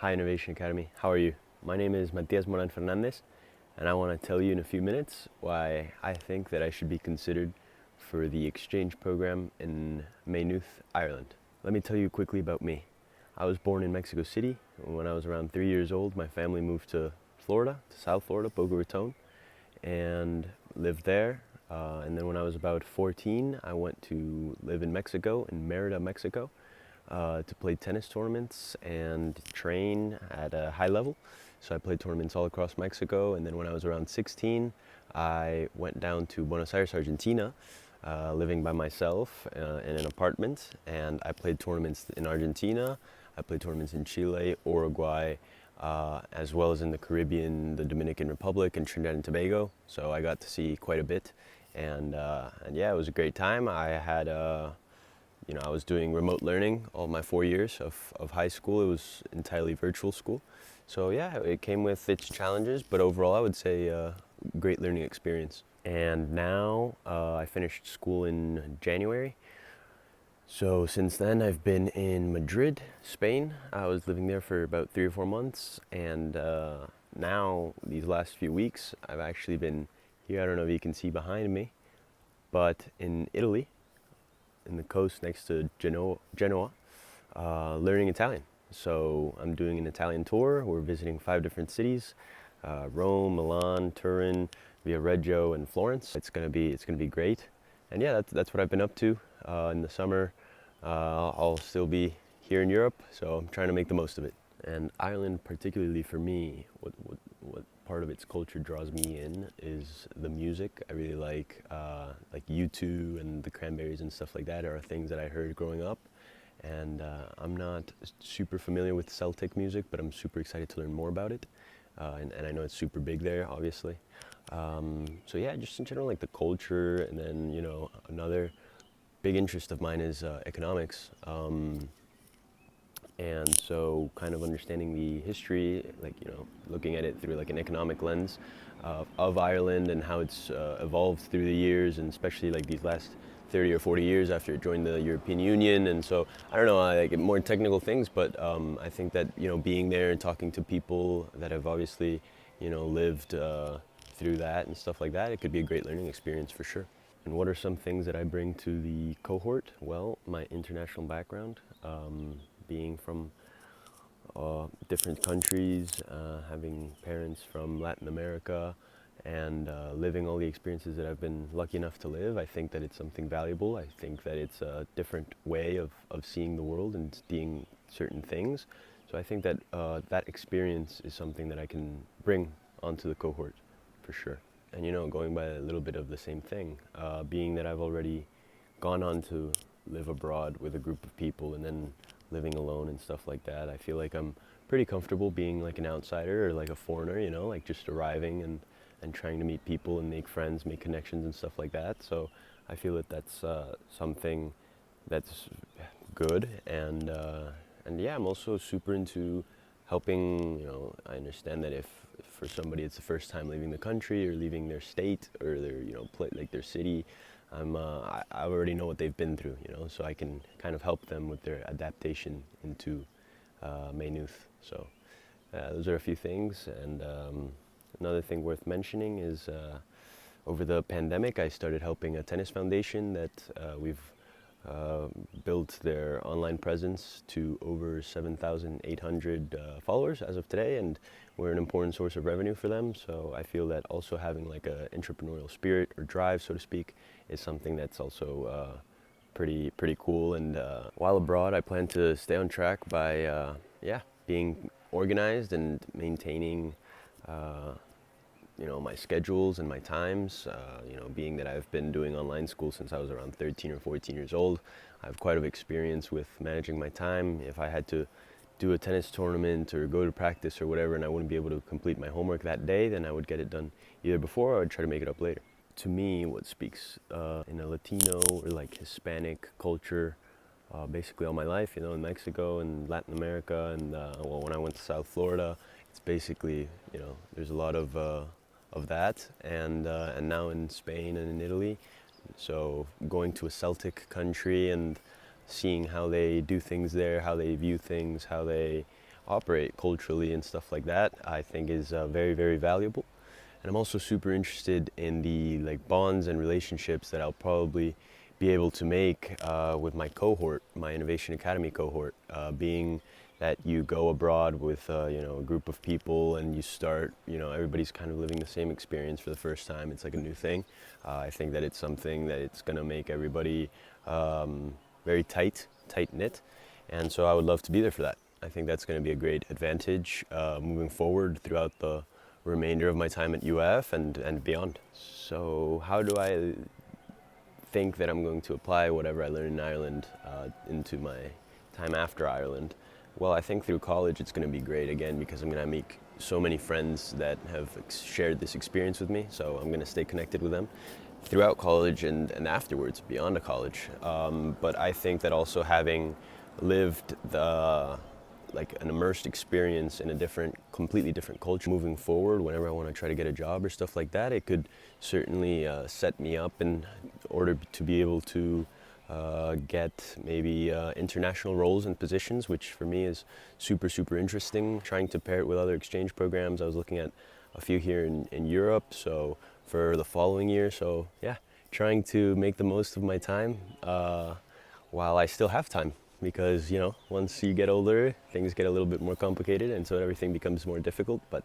Hi Innovation Academy, how are you? My name is Matias Moran Fernandez, and I want to tell you in a few minutes why I think that I should be considered for the exchange program in Maynooth, Ireland. Let me tell you quickly about me. I was born in Mexico City. When I was around 3 years old, my family moved to Florida, to South Florida, Boca Raton, and lived there. And then when I was about 14, I went to live in Mexico, in Merida, Mexico, to play tennis tournaments and train at a high level. So I played tournaments all across Mexico. And then when I was around 16, I went down to Buenos Aires, Argentina, living by myself in an apartment. And I played tournaments in Argentina. I played tournaments in Chile, Uruguay, as well as in the Caribbean, the Dominican Republic, and Trinidad and Tobago. So I got to see quite a bit. And yeah, it was a great time. I was doing remote learning all my 4 years of high school. It was entirely virtual school. So yeah, it came with its challenges, but overall I would say great learning experience. And now I finished school in January. So since then I've been in Madrid, Spain. I was living there for about 3 or 4 months, and now these last few weeks I've actually been here. I don't know if you can see behind me, but in Italy, in the coast next to Genoa, learning Italian. So I'm doing an Italian tour. We're visiting 5 different cities: Rome, Milan, Turin, Viareggio, and Florence. It's gonna be great. And yeah, that's what I've been up to in the summer. I'll still be here in Europe, so I'm trying to make the most of it. And Ireland, particularly for me, what part of its culture draws me in is the music. I really like U2 and the Cranberries and stuff like that are things that I heard growing up. And I'm not super familiar with Celtic music, but I'm super excited to learn more about it. And I know it's super big there, obviously. So yeah, just in general, like the culture, and then another big interest of mine is economics. And so kind of understanding the history, looking at it through like an economic lens of Ireland and how it's evolved through the years, and especially like these last 30 or 40 years after it joined the European Union. And so I don't know, I like more technical things, but I think that being there and talking to people that have obviously lived through that and stuff like that, it could be a great learning experience for sure. And what are some things that I bring to the cohort? Well, my international background, being from different countries, having parents from Latin America, and living all the experiences that I've been lucky enough to live. I think that it's something valuable. I think that it's a different way of seeing the world and seeing certain things. So I think that that experience is something that I can bring onto the cohort for sure. And going by a little bit of the same thing, being that I've already gone on to live abroad with a group of people and then living alone and stuff like that, I feel like I'm pretty comfortable being like an outsider or like a foreigner, like just arriving and trying to meet people and make friends, make connections and stuff like that. So I feel that that's something that's good. And yeah, I'm also super into helping. I understand that if for somebody it's the first time leaving the country or leaving their state or their like their city, I already know what they've been through, so I can kind of help them with their adaptation into Maynooth. So those are a few things. And another thing worth mentioning is over the pandemic, I started helping a tennis foundation that we've built their online presence to over 7,800 followers as of today, and we're an important source of revenue for them. So I feel that also having like a entrepreneurial spirit or drive, so to speak, is something that's also pretty cool. And while abroad, I plan to stay on track by being organized and maintaining my schedules and my times. Being that I've been doing online school since I was around 13 or 14 years old, I have quite a bit of experience with managing my time. If I had to do a tennis tournament or go to practice or whatever, and I wouldn't be able to complete my homework that day, then I would get it done either before or I would try to make it up later. To me, what speaks in a Latino or like Hispanic culture, basically all my life, in Mexico and Latin America, and when I went to South Florida, it's basically, there's a lot of that, and now in Spain and in Italy. So going to a Celtic country and seeing how they do things there, how they view things, how they operate culturally and stuff like that, I think is very, very valuable. And I'm also super interested in the like bonds and relationships that I'll probably be able to make with my cohort, my Innovation Academy cohort, being that you go abroad with a group of people and you start, everybody's kind of living the same experience for the first time. It's like a new thing. I think that it's something that it's going to make everybody very tight knit, and so I would love to be there for that. I think that's going to be a great advantage moving forward throughout the remainder of my time at UF and beyond. So how do I think that I'm going to apply whatever I learn in Ireland into my time after Ireland? Well, I think through college it's going to be great again because I'm going to make so many friends that have shared this experience with me. So I'm going to stay connected with them throughout college and afterwards, beyond the college. But I think that also having lived like an immersed experience in a completely different culture moving forward, whenever I want to try to get a job or stuff like that, it could certainly set me up in order to be able to get maybe international roles and positions, which for me is super, super interesting. Trying to pair it with other exchange programs. I was looking at a few here in Europe, so for the following year. So yeah, trying to make the most of my time while I still have time. Because once you get older, things get a little bit more complicated, and so everything becomes more difficult. But